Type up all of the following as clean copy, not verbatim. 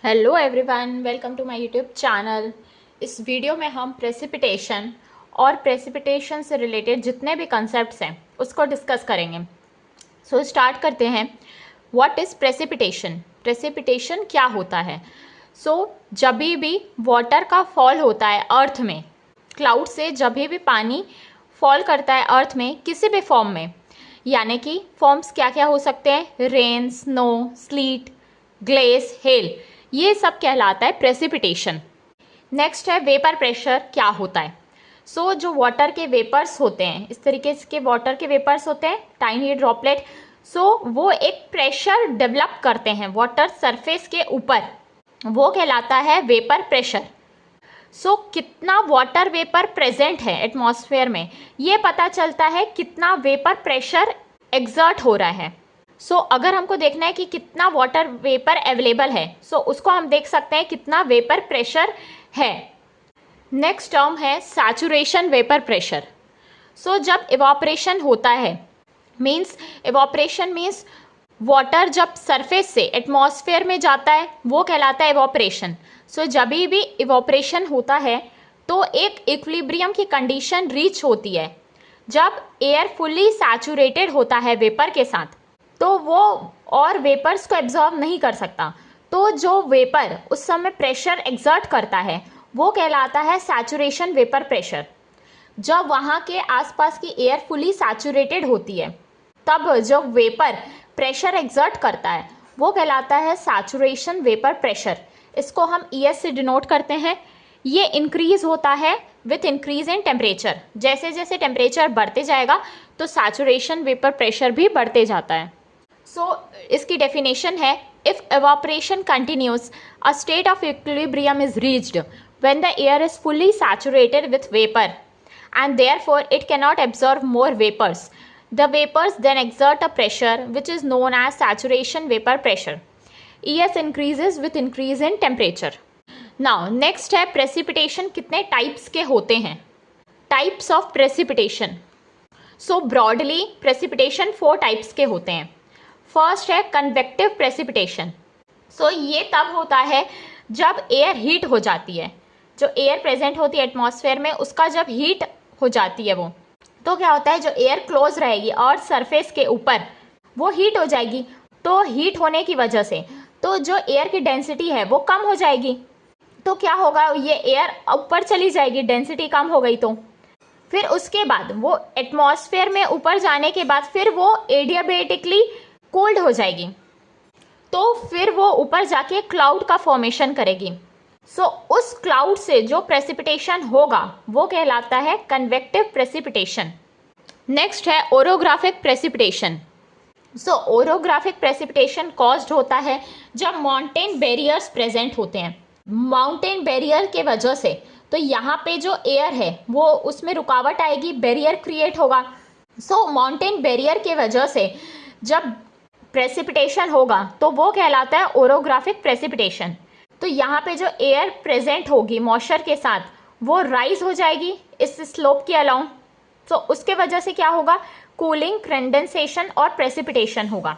Hello everyone, welcome to my YouTube channel. इस video में हम प्रेसिपिटेशन और प्रेसिपिटेशन से रिलेटेड जितने भी कॉन्सेप्ट्स हैं उसको डिस्कस करेंगे। सो स्टार्ट करते हैं। What is precipitation? प्रेसिपिटेशन क्या होता है? जब भी वाटर का फॉल होता है अर्थ में, क्लाउड से जब भी पानी फॉल करता है अर्थ में किसी भी फॉर्म में, यानी कि फॉर्म्स क्या क्या हो सकते हैं? Rain, snow, slit, glace, hello, ये सब कहलाता है प्रेसिपिटेशन। नेक्स्ट है वेपर प्रेशर क्या होता है? जो वाटर के वेपर्स होते हैं, इस तरीके के वाटर के वेपर्स होते हैं, टाइनी ड्रॉपलेट। वो एक प्रेशर डेवलप करते हैं वाटर सरफेस के ऊपर, वो कहलाता है वेपर प्रेशर। कितना वाटर वेपर प्रेजेंट है एटमॉस्फेयर में, ये पता चलता है कितना वेपर प्रेशर एग्जर्ट हो रहा है। अगर हमको देखना है कि कितना वाटर वेपर अवेलेबल है, उसको हम देख सकते हैं कितना वेपर प्रेशर है। नेक्स्ट टर्म है सैचुरेशन वेपर प्रेशर। जब इवापोरेशन होता है, इवापोरेशन मीन्स वाटर जब सरफेस से एटमॉस्फेयर में जाता है, वो कहलाता है इवापोरेशन। जब भी इवापोरेशन होता है तो एक इक्विलिब्रियम की कंडीशन रीच होती है। जब एयर फुल्ली सैचुरेटेड होता है वेपर के साथ, तो वो और वेपर्स को एब्जॉर्ब नहीं कर सकता, तो जो वेपर उस समय प्रेशर एक्सर्ट करता है वो कहलाता है सैचुरेशन वेपर प्रेशर। जब वहाँ के आसपास की एयर फुली सैचुरेटेड होती है, तब जो वेपर प्रेशर एक्सर्ट करता है वो कहलाता है सैचुरेशन वेपर प्रेशर। इसको हम ES से डिनोट करते हैं। ये इंक्रीज होता है विथ इंक्रीज इन टेम्परेचर। जैसे जैसे टेम्परेचर बढ़ते जाएगा तो सैचुरेशन वेपर प्रेशर भी बढ़ते जाता है। इसकी डेफिनेशन है, if evaporation continues, a state of equilibrium is reached when the air is fully saturated with vapor and therefore it cannot absorb more vapors. The vapors then exert a pressure which is known as saturation vapor pressure. ES increases with increase in temperature. Now next है precipitation कितने types के होते हैं? Types of precipitation. Broadly precipitation 4 types के होते हैं। First है convective precipitation. ये तब होता है जब एयर हीट हो जाती है, जो एयर प्रेजेंट होती है एटमॉस्फेयर में उसका जब हीट हो जाती है, वो तो क्या होता है, जो एयर क्लोज रहेगी और सरफेस के ऊपर वो हीट हो जाएगी। तो हीट होने की वजह से तो जो एयर की डेंसिटी है वो कम हो जाएगी। तो क्या होगा, ये एयर ऊपर चली जाएगी, डेंसिटी कम हो गई। तो फिर उसके बाद वो एटमॉस्फेयर में ऊपर जाने के बाद फिर वो एडियाबेटिकली कोल्ड हो जाएगी, तो फिर वो ऊपर जाके क्लाउड का फॉर्मेशन करेगी। उस क्लाउड से जो प्रेसिपिटेशन होगा वो कहलाता है कन्वेक्टिव प्रेसिपिटेशन। नेक्स्ट है orographic precipitation. Orographic precipitation caused होता है जब माउंटेन बैरियर्स प्रेजेंट होते हैं। माउंटेन बैरियर के वजह से तो यहाँ पे जो एयर है वो उसमें रुकावट आएगी, बैरियर क्रिएट होगा। माउंटेन बैरियर के वजह से जब प्रेसिपिटेशन होगा तो वो कहलाता है ओरोग्राफिक प्रेसिपिटेशन। तो यहाँ पे जो एयर प्रेजेंट होगी मॉइस्चर के साथ वो राइज हो जाएगी इस स्लोप के अलाउंग। उसके वजह से क्या होगा, कूलिंग, कंडेंसेशन और प्रेसिपिटेशन होगा।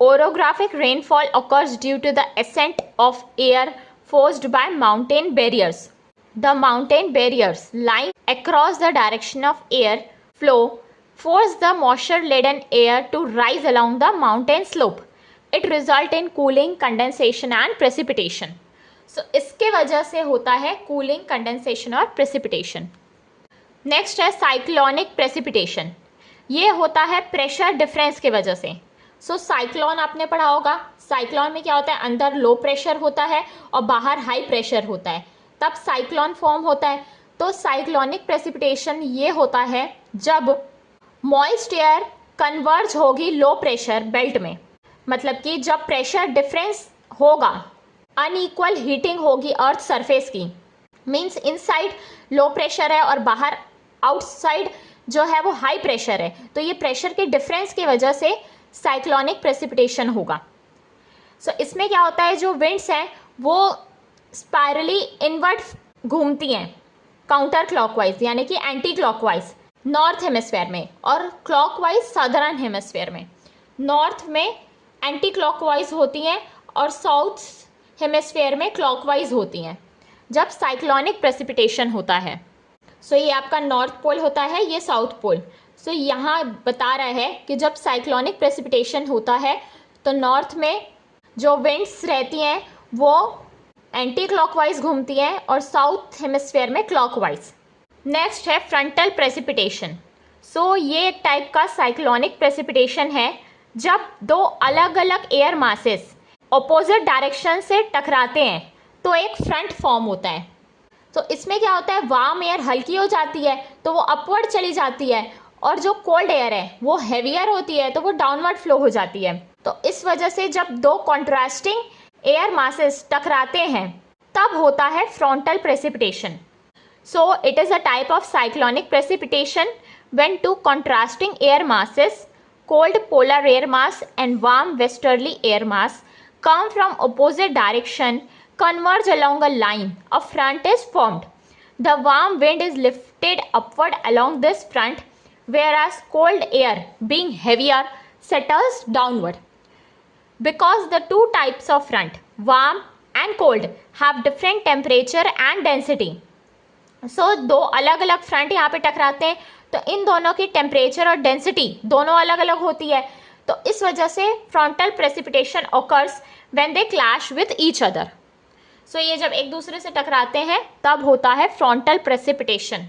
Orographic rainfall occurs due to the ascent of air forced by mountain barriers. The mountain barriers lying across the direction of air flow force the moisture-laden air to rise along the mountain slope. It result in cooling, condensation and precipitation. इसके वजह से होता है cooling, condensation और precipitation. Next है cyclonic precipitation. ये होता है प्रेशर डिफरेंस के वजह से। साइक्लोन आपने पढ़ा होगा। साइक्लोन में क्या होता है, अंदर लो प्रेशर होता है और बाहर हाई प्रेशर होता है, तब साइक्लोन फॉर्म होता है। तो साइक्लोनिक प्रेसिपिटेशन ये होता है जब मॉइस्ट एयर कन्वर्ज होगी लो प्रेशर बेल्ट में, मतलब कि जब प्रेशर डिफरेंस होगा, अनइक्वल हीटिंग होगी अर्थ सरफेस की, मींस इनसाइड लो प्रेशर है और बाहर आउटसाइड जो है वो हाई प्रेशर है, तो ये प्रेशर के डिफरेंस की वजह से साइक्लोनिक प्रेसिपिटेशन होगा। इसमें क्या होता है, जो विंड्स हैं वो स्पायरली इनवर्ट घूमती हैं, काउंटर क्लॉकवाइज यानी कि एंटी क्लॉकवाइज नॉर्थ हेमिस्फेयर में और क्लॉकवाइज सदर्न हेमिस्फेयर में। नॉर्थ में एंटी क्लॉकवाइज होती हैं और साउथ हेमिस्फेयर में क्लॉकवाइज होती हैं जब साइक्लोनिक प्रेसिपिटेशन होता है। सो ये आपका नॉर्थ पोल होता है, ये साउथ पोल। सो यहाँ बता रहा है कि जब साइक्लोनिक प्रेसिपिटेशन होता है तो नॉर्थ में जो विंड्स रहती हैं वो एंटी क्लॉकवाइज घूमती हैं और साउथ हेमिस्फेयर में क्लॉकवाइज। नेक्स्ट है फ्रंटल प्रेसिपिटेशन। सो ये एक टाइप का साइक्लोनिक प्रेसिपिटेशन है जब दो अलग अलग एयर मासेस ऑपोजिट डायरेक्शन से टकराते हैं तो एक फ्रंट फॉर्म होता है। तो इसमें क्या होता है, वार्म एयर हल्की हो जाती है तो वो अपवर्ड चली जाती है और जो कोल्ड एयर है वो हैवियर होती है तो वो डाउनवर्ड फ्लो हो जाती है। तो इस वजह से जब दो कॉन्ट्रास्टिंग एयर मासेस टकराते हैं तब होता है frontal precipitation. So it is a type of cyclonic precipitation when to contrasting air masses, cold polar air mass and warm westerly air mass come from opposite direction, converge along a line. A front is formed. The warm wind is lifted upward along this front, whereas cold air, being heavier, settles downward. Because the two types of front, warm and cold, have different temperature and density. So दो अलग अलग front यहाँ पे टकराते हैं तो इन दोनों की टेम्परेचर और डेंसिटी दोनों अलग अलग होती है। तो इस वजह से frontal precipitation occurs when they clash with each other. So ये जब एक दूसरे से टकराते हैं तब होता है फ्रंटल प्रेसिपिटेशन।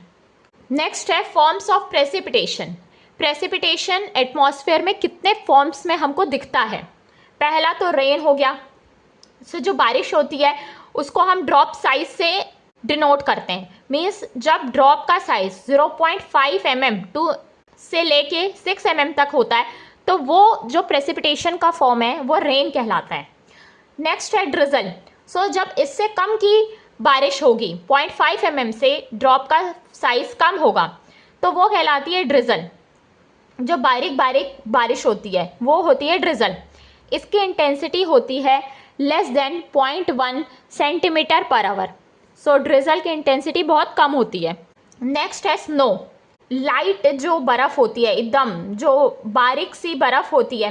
नेक्स्ट है forms of precipitation. Precipitation atmosphere में कितने फॉर्म्स में हमको दिखता है। पहला तो रेन हो गया। सो जो बारिश होती है उसको हम ड्रॉप साइज से डिनोट करते हैं। मीन्स जब ड्रॉप का साइज 0.5 mm टू से लेके 6 mm तक होता है तो वो जो प्रेसिपिटेशन का फॉर्म है वो रेन कहलाता है। नेक्स्ट है ड्रिजल। सो जब इससे कम की बारिश होगी 0.5 mm से ड्रॉप का साइज कम होगा तो वो कहलाती है ड्रिजल। जो बारीक बारीक बारिश होती है वो होती है ड्रिजल। इसकी इंटेंसिटी होती है less than 0.1 centimetre per hour. So drizzle की इंटेंसिटी बहुत कम होती है। नेक्स्ट है स्नो। लाइट जो बर्फ़ होती है, एकदम जो बारीक सी बर्फ़ होती है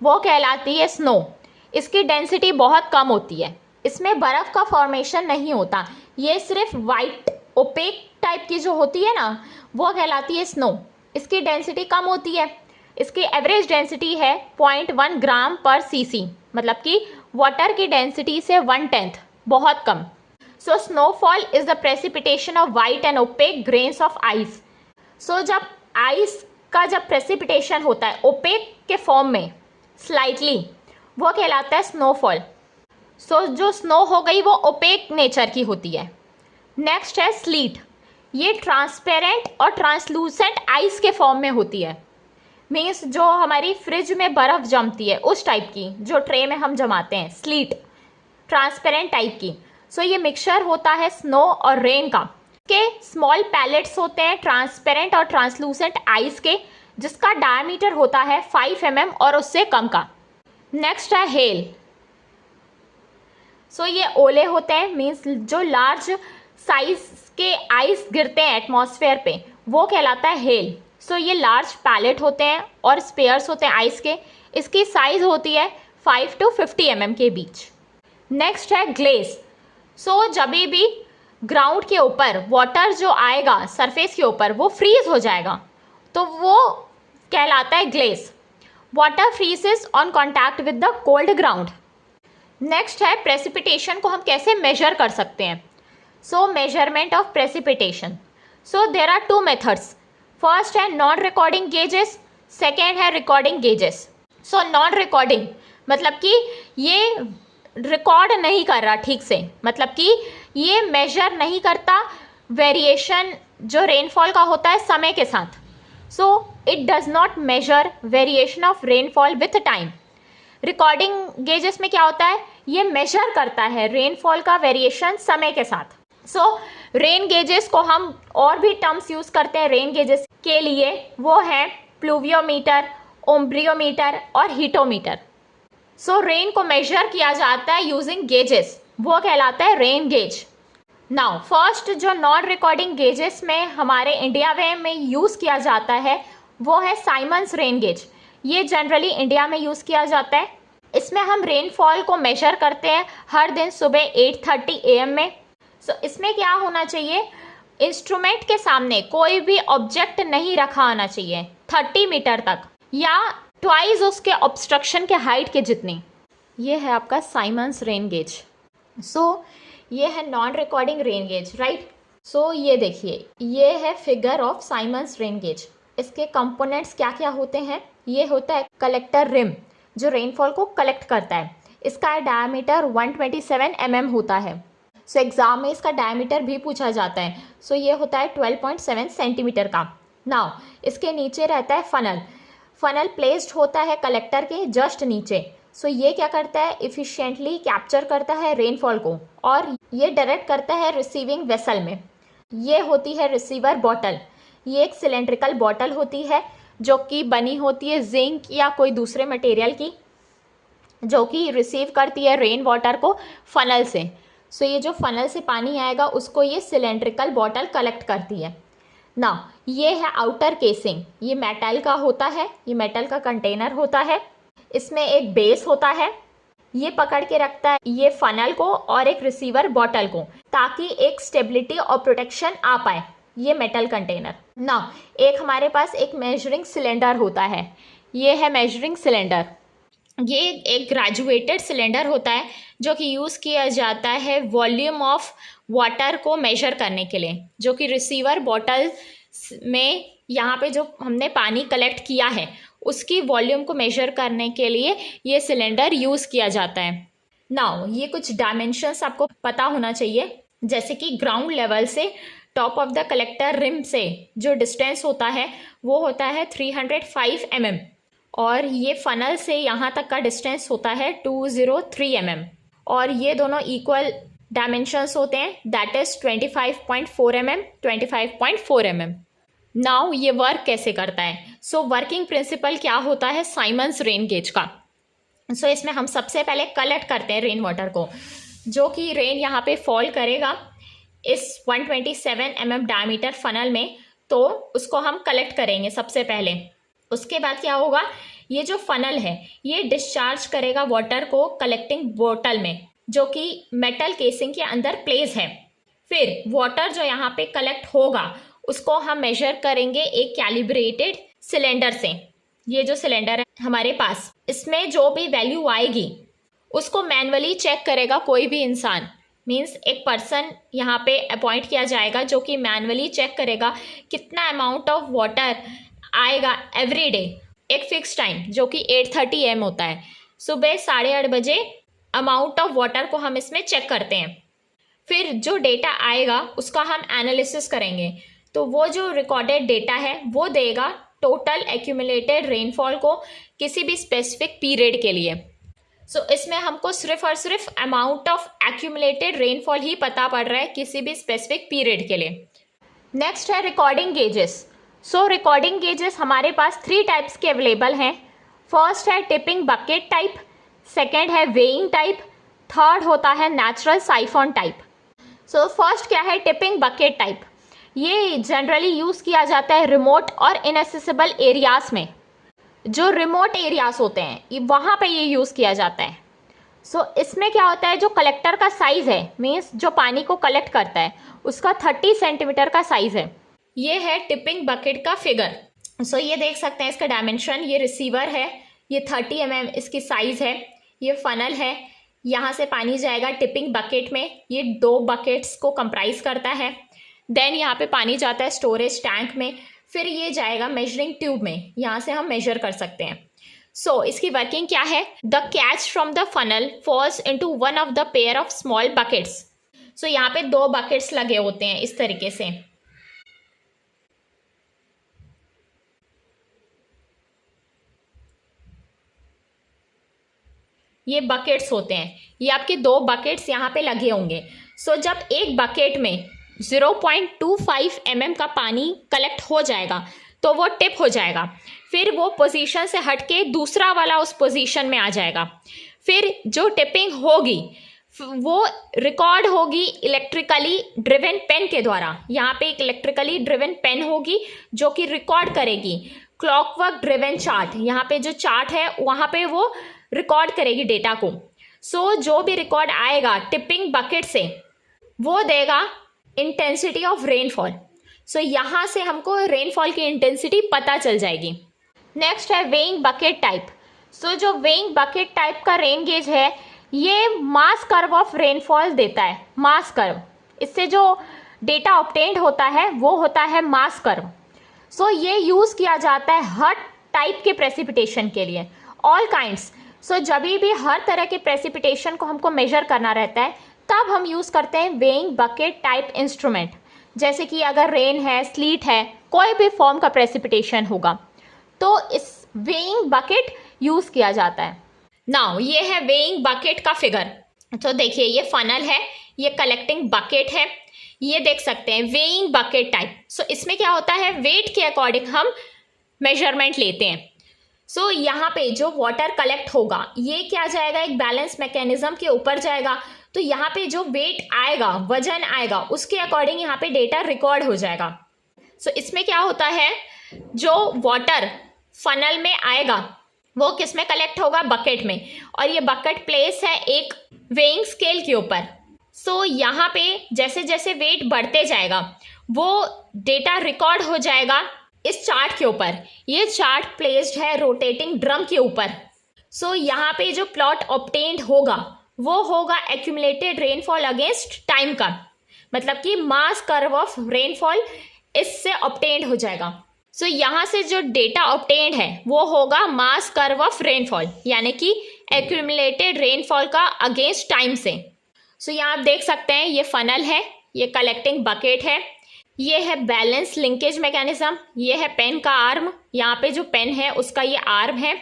वो कहलाती है स्नो। इसकी डेंसिटी बहुत कम होती है। इसमें बर्फ़ का फॉर्मेशन नहीं होता, ये सिर्फ वाइट ओपेक टाइप की जो होती है ना वो कहलाती है स्नो। इसकी डेंसिटी कम होती है। इसकी एवरेज डेंसिटी है 0.1 ग्राम पर cc, मतलब कि वाटर की डेंसिटी से 1/10, बहुत कम। So snowfall is the precipitation of white and opaque grains of ice. So जब आइस का जब प्रेसिपिटेशन होता है ओपेक के फॉर्म में स्लाइटली, वो कहलाता है स्नोफॉल। सो जो स्नो हो गई वो ओपेक नेचर की होती है। नेक्स्ट है स्लीट। ये ट्रांसपेरेंट और ट्रांसलूसेंट आइस के फॉर्म में होती है। मीन्स जो हमारी फ्रिज में बर्फ़ जमती है उस टाइप की, जो ट्रे में हम जमाते हैं, स्लीट ट्रांसपेरेंट टाइप की। सो ये मिक्सचर होता है स्नो और रेन का। के स्मॉल पैलेट्स होते हैं ट्रांसपेरेंट और ट्रांसलूसेंट आइस के, जिसका डायमीटर होता है 5 mm और उससे कम का। नेक्स्ट है हेल। सो ये ओले होते हैं, मीन्स जो लार्ज साइज के आइस गिरते हैं एटमॉस्फेयर पे वो कहलाता है हेल। सो ये लार्ज पैलेट होते हैं और स्पेयर्स होते हैं आइस के। इसकी साइज होती है 5 to 50 mm के बीच। नेक्स्ट है ग्लेस। सो जब भी ग्राउंड के ऊपर वाटर जो आएगा सरफेस के ऊपर वो फ्रीज हो जाएगा तो वो कहलाता है glaze. Water freezes on contact with the cold ground. Next है प्रेसिपिटेशन को हम कैसे मेजर कर सकते हैं। So measurement of precipitation. So there are 2 methods. First है नॉन रिकॉर्डिंग गेजेस, सेकेंड है recording gauges. So non recording मतलब कि ये रिकॉर्ड नहीं कर रहा ठीक से, मतलब कि ये मेजर नहीं करता वेरिएशन जो रेनफॉल का होता है समय के साथ। So it does not measure variation of rainfall with time. Recording gauges में क्या होता है, ये मेजर करता है रेनफॉल का वेरिएशन समय के साथ। सो रेन गेजेस को हम और भी टर्म्स यूज़ करते हैं रेन गेजेस के लिए, वो है प्लूवियोमीटर, ओम्ब्रियोमीटर और हीटोमीटर। सो रेन को मेजर किया जाता है यूजिंग गेजेस, वो कहलाता है रेन गेज। नाउ फर्स्ट जो नॉन रिकॉर्डिंग गेजेस में हमारे इंडिया में यूज़ किया जाता है वो है साइमंस रेन गेज। ये जनरली इंडिया में यूज़ किया जाता है। इसमें हम रेनफॉल को मेजर करते हैं हर दिन सुबह 8:30 AM में। इसमें क्या होना चाहिए, इंस्ट्रूमेंट के सामने कोई भी ऑब्जेक्ट नहीं रखा आना चाहिए 30 मीटर तक, या ट्वाइस उसके ऑब्स्ट्रक्शन के हाइट के जितनी। ये है आपका साइमंस रेन गेज। ये है non recording rain gauge, right. ये देखिए, ये है figure of Symons rain gauge. इसके कंपोनेंट्स क्या क्या होते हैं, ये होता है कलेक्टर रिम जो रेनफॉल को कलेक्ट करता है। इसका डायमीटर 127 mm होता है। एग्जाम में इसका डायमीटर भी पूछा जाता है। ये होता है 12.7 सेंटीमीटर का। नाउ इसके नीचे रहता है फनल। फनल प्लेस्ड होता है कलेक्टर के जस्ट नीचे। ये क्या करता है, इफिशिएंटली कैप्चर करता है रेनफॉल को और ये डायरेक्ट करता है रिसीविंग वेसल में। ये होती है रिसीवर बॉटल। ये एक सिलेंड्रिकल बॉटल होती है जो कि बनी होती है जिंक या कोई दूसरे मटेरियल की, जो कि रिसीव करती है रेन वाटर को फनल से। ये जो फनल से पानी आएगा उसको ये सिलेंड्रिकल बॉटल कलेक्ट करती है। ना ये है आउटर केसिंग। ये मेटल का होता है, ये मेटल का कंटेनर होता है। इसमें एक बेस होता है, ये पकड़ के रखता है ये फनल को और एक रिसीवर बॉटल को, ताकि एक स्टेबिलिटी और प्रोटेक्शन आ पाए ये मेटल कंटेनर। ना एक हमारे पास एक मेजरिंग सिलेंडर होता है। ये है मेजरिंग सिलेंडर। ये एक ग्रेजुएटेड सिलेंडर होता है जो कि यूज़ किया जाता है वॉल्यूम ऑफ वाटर को मेजर करने के लिए, जो कि रिसीवर बॉटल में यहाँ पे जो हमने पानी कलेक्ट किया है उसकी वॉल्यूम को मेजर करने के लिए ये सिलेंडर यूज़ किया जाता है। नाउ ये कुछ डायमेंशंस आपको पता होना चाहिए, जैसे कि ग्राउंड लेवल से top of the collector rim से जो डिस्टेंस होता है वो होता है 305 mm और ये फनल से यहाँ तक का डिस्टेंस होता है 203 mm और ये दोनों इक्वल डायमेंशंस होते हैं, that is 25.4 mm 25.4 mm। Now ये वर्क कैसे करता है, वर्किंग प्रिंसिपल क्या होता है साइमंस रेन गेज का। इसमें हम सबसे पहले कलेक्ट करते हैं रेन वाटर को, जो कि रेन यहाँ पे फॉल करेगा इस 127 mm डायमीटर फनल में, तो उसको हम कलेक्ट करेंगे सबसे पहले। उसके बाद क्या होगा, ये जो फनल है ये डिस्चार्ज करेगा वाटर को कलेक्टिंग बोतल में, जो कि मेटल केसिंग के अंदर प्लेस है। फिर वाटर जो यहाँ पे कलेक्ट होगा उसको हम मेजर करेंगे एक कैलिब्रेटेड सिलेंडर से। ये जो सिलेंडर है हमारे पास, इसमें जो भी वैल्यू आएगी उसको मैनुअली चेक करेगा कोई भी इंसान, मीन्स एक पर्सन यहाँ पे अपॉइंट किया जाएगा जो कि मैनुअली चेक करेगा कितना अमाउंट ऑफ वाटर आएगा एवरी डे। एक फिक्स टाइम जो कि 8:30 AM होता है, सुबह 8:30 बजे अमाउंट ऑफ वाटर को हम इसमें चेक करते हैं। फिर जो डेटा आएगा उसका हम एनालिसिस करेंगे, तो वो जो रिकॉर्डेड डेटा है वो देगा टोटल एक्यूमुलेटेड रेनफॉल को किसी भी स्पेसिफिक पीरियड के लिए। इसमें हमको सिर्फ और सिर्फ अमाउंट ऑफ एक्यूमुलेटेड रेनफॉल ही पता पड़ रहा है किसी भी स्पेसिफिक पीरियड के लिए। नेक्स्ट है रिकॉर्डिंग गेजेस। रिकॉर्डिंग गेजेस हमारे पास 3 टाइप्स के अवेलेबल हैं। फर्स्ट है टिपिंग बकेट टाइप, सेकेंड है वेइंग टाइप, थर्ड होता है नेचुरल साइफॉन टाइप। फर्स्ट क्या है, टिपिंग बकेट टाइप। ये जनरली यूज़ किया जाता है रिमोट और इनएसेसिबल एरियाज में। जो रिमोट एरियाज होते हैं वहाँ पे ये यूज़ किया जाता है। इसमें क्या होता है, जो कलेक्टर का साइज़ है, मीन्स जो पानी को कलेक्ट करता है उसका 30 सेंटीमीटर का साइज़ है। ये है टिपिंग बकेट का फिगर। ये देख सकते हैं इसका डायमेंशन। ये रिसीवर है, ये 30 mm इसकी साइज़ है। ये फनल है, यहाँ से पानी जाएगा टिपिंग बकेट में, ये 2 बकेट्स को कंप्राइज करता है। देन यहाँ पे पानी जाता है स्टोरेज टैंक में, फिर ये जाएगा मेजरिंग ट्यूब में, यहाँ से हम मेजर कर सकते हैं। इसकी वर्किंग क्या है, the catch from the funnel falls into one of the pair of small buckets. यहाँ पे 2 बकेट्स लगे होते हैं इस तरीके से। ये बकेट्स होते हैं, ये आपके 2 बकेट्स यहाँ पे लगे होंगे। जब एक बकेट में 0.25 mm का पानी कलेक्ट हो जाएगा तो वो टिप हो जाएगा, फिर वो पोजीशन से हटके दूसरा वाला उस पोजीशन में आ जाएगा। फिर जो टिपिंग होगी वो रिकॉर्ड होगी इलेक्ट्रिकली ड्रिवन पेन के द्वारा। यहाँ पे एक इलेक्ट्रिकली ड्रिवन पेन होगी जो कि रिकॉर्ड करेगी क्लॉकवर्क ड्रिवन चार्ट। यहाँ पे जो चार्ट है वहाँ पे वो रिकॉर्ड करेगी डेटा को। सो जो भी रिकॉर्ड आएगा टिपिंग बकेट से वो देगा इंटेंसिटी ऑफ रेनफॉल। सो यहाँ से हमको रेनफॉल की इंटेंसिटी पता चल जाएगी। नेक्स्ट है वेइंग बकेट टाइप। सो जो वेइंग बकेट टाइप का रेन गेज है ये मास कर्व ऑफ रेनफॉल देता है। मास कर्व, इससे जो डेटा ऑब्टेन्ड होता है वो होता है मास कर्व। सो ये यूज़ किया जाता है हर टाइप के प्रेसिपिटेशन के लिए, ऑल काइंड्स। सो जब भी हर तरह के प्रेसिपिटेशन को हमको मेजर करना रहता है तब हम यूज़ करते हैं वेइंग बकेट टाइप इंस्ट्रूमेंट। जैसे कि अगर रेन है, स्लीट है, कोई भी फॉर्म का प्रेसिपिटेशन होगा तो इस वेइंग बकेट यूज़ किया जाता है। नाउ ये है वेइंग बकेट का फिगर। तो देखिए ये फनल है, ये कलेक्टिंग बकेट है, ये देख सकते हैं वेइंग बकेट टाइप। सो इसमें क्या होता है, वेट के अकॉर्डिंग हम मेजरमेंट लेते हैं। सो यहाँ पे जो वाटर कलेक्ट होगा ये क्या जाएगा, एक बैलेंस मैकेनिज्म के ऊपर जाएगा। तो यहाँ पे जो वेट आएगा, वजन आएगा, उसके अकॉर्डिंग यहाँ पे डेटा रिकॉर्ड हो जाएगा। सो इसमें क्या होता है, जो वाटर फनल में आएगा वो किस में कलेक्ट होगा, बकेट में, और ये बकेट प्लेस है एक वेइंग स्केल के ऊपर। सो यहाँ पे जैसे जैसे वेट बढ़ते जाएगा वो डेटा रिकॉर्ड हो जाएगा इस चार्ट के ऊपर। ये चार्ट प्लेस्ड है रोटेटिंग ड्रम के ऊपर। सो यहाँ पे जो प्लॉट ऑब्टेन्ड होगा वो होगा एक्यूमुलेटेड रेनफॉल अगेंस्ट टाइम का, मतलब कि मास कर्व ऑफ रेनफॉल इससे ऑब्टेन्ड हो जाएगा। सो यहाँ से जो डेटा ऑब्टेन्ड है वो होगा मास कर्व ऑफ रेनफॉल, यानी कि एक्यूमुलेटेड रेनफॉल का अगेंस्ट टाइम से। सो यहाँ आप देख सकते हैं ये फनल है, ये कलेक्टिंग बकेट है, ये है बैलेंस लिंकेज मैकेनिज्म, ये है पेन का आर्म, यहाँ पे जो पेन है उसका ये आर्म है,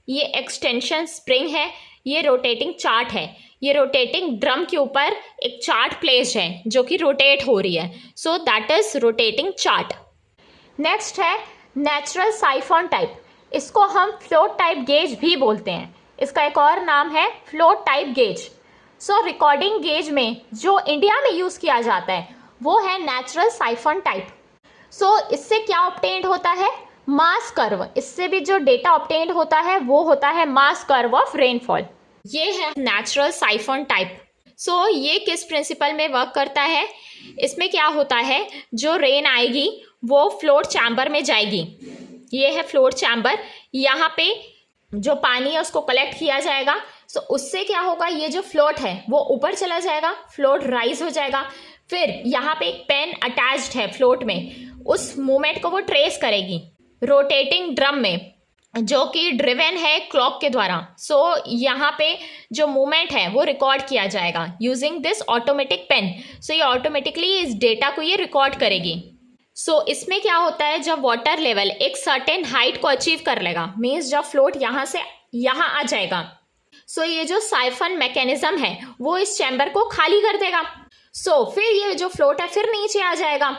ये एक्सटेंशन स्प्रिंग है, ये रोटेटिंग चार्ट है, ये रोटेटिंग ड्रम के ऊपर एक चार्ट प्लेस्ड है जो कि रोटेट हो रही है। So that is rotating chart. Next है नेचुरल साइफॉन टाइप। इसको हम फ्लोट टाइप गेज भी बोलते हैं, इसका एक और नाम है फ्लोट टाइप गेज। सो रिकॉर्डिंग गेज में जो इंडिया में यूज़ किया जाता है वो है नेचुरल साइफॉन टाइप। सो इससे क्या ऑब्टेन्ड होता है, मास कर्व। इससे भी जो डेटा ऑब्टेन्ड होता है वो होता है मास कर्व ऑफ रेनफॉल। ये है नेचुरल साइफॉन टाइप। सो ये किस प्रिंसिपल में वर्क करता है, इसमें क्या होता है, जो रेन आएगी वो फ्लोट चैम्बर में जाएगी। ये है फ्लोट चैम्बर, यहाँ पे जो पानी है उसको कलेक्ट किया जाएगा। सो उससे क्या होगा, ये जो फ्लोट है वो ऊपर चला जाएगा, फ्लोट राइज हो जाएगा। फिर यहाँ पे एक पेन अटैच्ड है फ्लोट में, उस मूवमेंट को वो ट्रेस करेगी रोटेटिंग ड्रम में जो कि ड्रिवन है क्लॉक के द्वारा। सो यहाँ पे जो मूवमेंट है वो रिकॉर्ड किया जाएगा यूजिंग दिस ऑटोमेटिक पेन। सो ये ऑटोमेटिकली इस डेटा को ये रिकॉर्ड करेगी। सो इसमें क्या होता है, जब वाटर लेवल एक सर्टेन हाइट को अचीव कर लेगा, मीन्स जब फ्लोट यहाँ से यहाँ आ जाएगा, सो ये जो साइफन मैकेनिज्म है वो इस चैम्बर को खाली कर देगा। सो फिर ये जो फ्लोट है फिर नीचे आ जाएगा।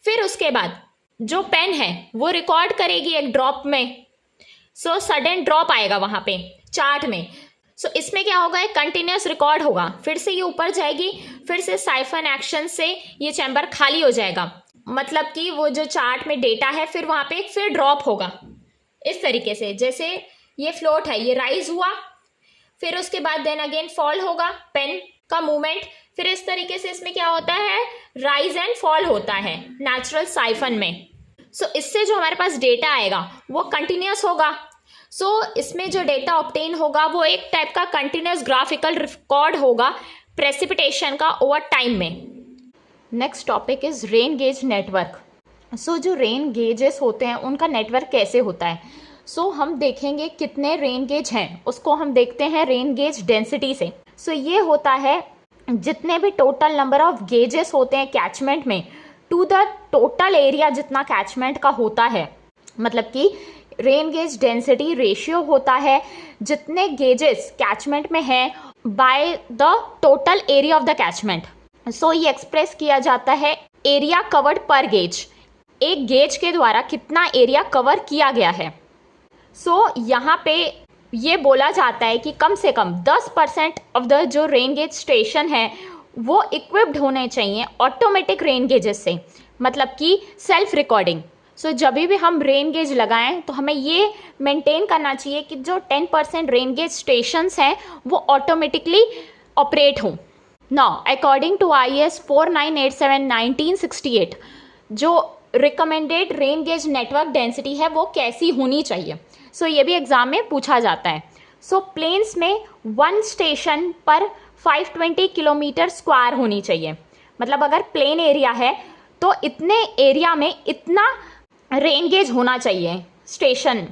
फिर उसके बाद जो पेन है वो रिकॉर्ड करेगी एक ड्रॉप में। सो सडन ड्रॉप आएगा वहाँ पे चार्ट में। सो इसमें क्या होगा, एक कंटिन्यूस रिकॉर्ड होगा, फिर से ये ऊपर जाएगी, फिर से साइफन एक्शन से ये चैम्बर खाली हो जाएगा, मतलब कि वो जो चार्ट में डेटा है फिर वहाँ पे फिर ड्रॉप होगा। इस तरीके से जैसे ये फ्लोट है ये राइज हुआ, फिर उसके बाद देन अगेन फॉल होगा, पेन का मूवमेंट, फिर इस तरीके से इसमें क्या होता है, राइज एंड फॉल होता है नेचुरल साइफन में। सो इससे जो हमारे पास डेटा आएगा वो कंटिन्यूस होगा। सो इसमें जो डेटा ऑब्टेन होगा वो एक टाइप का कंटिन्यूस ग्राफिकल रिकॉर्ड होगा प्रेसिपिटेशन का ओवर टाइम में। Next topic is rain gauge network. So जो रेन गेजेस होते हैं उनका नेटवर्क कैसे होता है। सो हम देखेंगे कितने रेन गेज हैं, उसको हम देखते हैं रेन गेज डेंसिटी से। सो ये होता है जितने भी टोटल नंबर ऑफ गेजेस होते हैं कैचमेंट में टू द टोटल एरिया जितना कैचमेंट का होता है, मतलब कि रेन गेज डेंसिटी रेशियो होता है जितने गेजेस कैचमेंट में हैं by the total area of the catchment. So ये एक्सप्रेस किया जाता है एरिया कवर्ड पर गेज, एक गेज के द्वारा कितना एरिया कवर किया गया है। सो यहाँ पे ये बोला जाता है कि कम से कम 10% ऑफ द जो रेन गेज स्टेशन है वो इक्विप्ड होने चाहिए ऑटोमेटिक रेन गेजेस से, मतलब कि सेल्फ रिकॉर्डिंग। सो जब भी हम रेन गेज लगाएं तो हमें ये मेंटेन करना चाहिए कि जो 10% रेन गेज स्टेशंस हैं वो ऑटोमेटिकली ऑपरेट हों। नाउ अकॉर्डिंग टू IS 4987/1968 जो recommended rain gauge network density है वो कैसी होनी चाहिए। सो ये भी एग्जाम में पूछा जाता है। सो प्लेन्स में 1 स्टेशन पर 520 किलोमीटर स्क्वायर होनी चाहिए। मतलब अगर प्लेन एरिया है तो इतने एरिया में इतना रेन गेज होना चाहिए, स्टेशन